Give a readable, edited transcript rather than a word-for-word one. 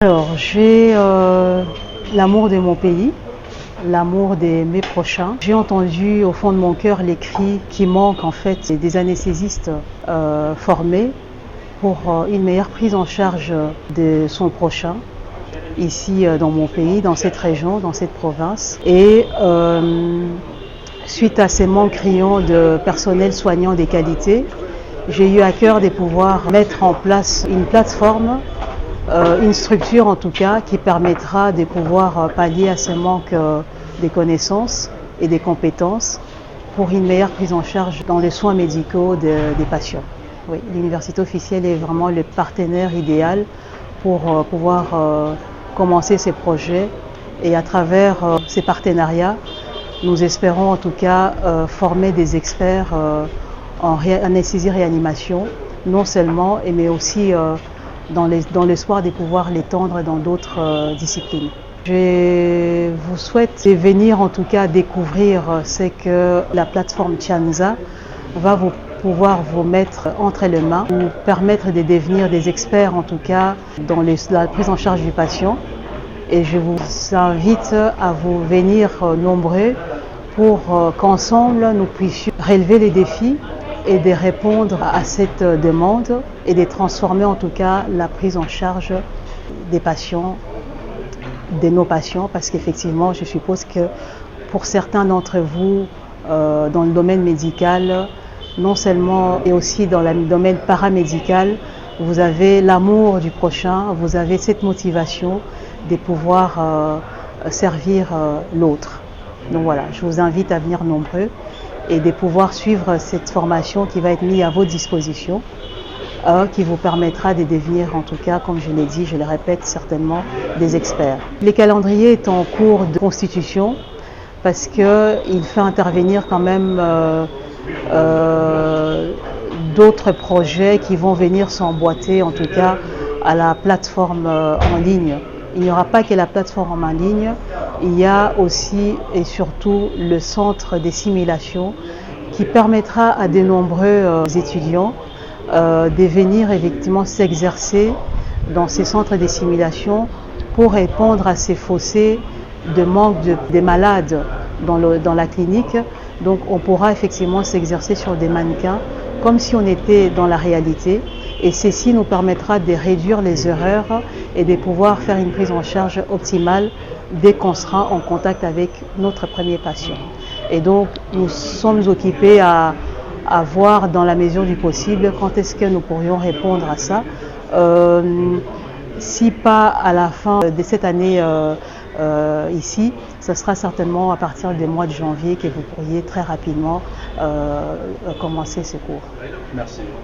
Alors, j'ai l'amour de mon pays, l'amour de mes prochains. J'ai entendu au fond de mon cœur les cris qui manquent en fait des anesthésistes formés pour une meilleure prise en charge de son prochain, ici dans mon pays, dans cette région, dans cette province. Et suite à ces manques criants de personnel soignant des qualités, j'ai eu à cœur de pouvoir mettre en place une plateforme, une structure en tout cas qui permettra de pouvoir pallier à ce manque des connaissances et des compétences pour une meilleure prise en charge dans les soins médicaux des patients. Oui, l'université officielle est vraiment le partenaire idéal pour pouvoir commencer ces projets, et à travers ces partenariats, nous espérons en tout cas former des experts en anesthésie-réanimation, non seulement, mais aussi dans l'espoir de pouvoir l'étendre dans d'autres disciplines. Je vous souhaite de venir en tout cas découvrir ce que la plateforme Tianza va pouvoir vous mettre entre les mains, vous permettre de devenir des experts en tout cas dans la prise en charge du patient. Et je vous invite à vous venir nombreux pour qu'ensemble nous puissions relever les défis et de répondre à cette demande et de transformer en tout cas la prise en charge des patients, de nos patients, parce qu'effectivement je suppose que pour certains d'entre vous dans le domaine médical, non seulement et aussi dans le domaine paramédical, vous avez l'amour du prochain, vous avez cette motivation de pouvoir servir l'autre. Donc voilà, je vous invite à venir nombreux et de pouvoir suivre cette formation qui va être mise à votre disposition, qui vous permettra de devenir, en tout cas, comme je l'ai dit, je le répète certainement, des experts. Le calendrier est en cours de constitution parce qu'il fait intervenir quand même d'autres projets qui vont venir s'emboîter, en tout cas, à la plateforme en ligne. Il n'y aura pas que la plateforme en ligne, il y a aussi et surtout le centre des simulations qui permettra à de nombreux étudiants de venir effectivement s'exercer dans ces centres des simulations pour répondre à ces fossés de manque des malades dans la clinique. Donc on pourra effectivement s'exercer sur des mannequins comme si on était dans la réalité, et ceci nous permettra de réduire les erreurs et de pouvoir faire une prise en charge optimale dès qu'on sera en contact avec notre premier patient. Et donc nous sommes occupés à voir dans la mesure du possible quand est-ce que nous pourrions répondre à ça. Si pas à la fin de cette année ici, ce sera certainement à partir du mois de janvier que vous pourriez très rapidement commencer ce cours. Merci.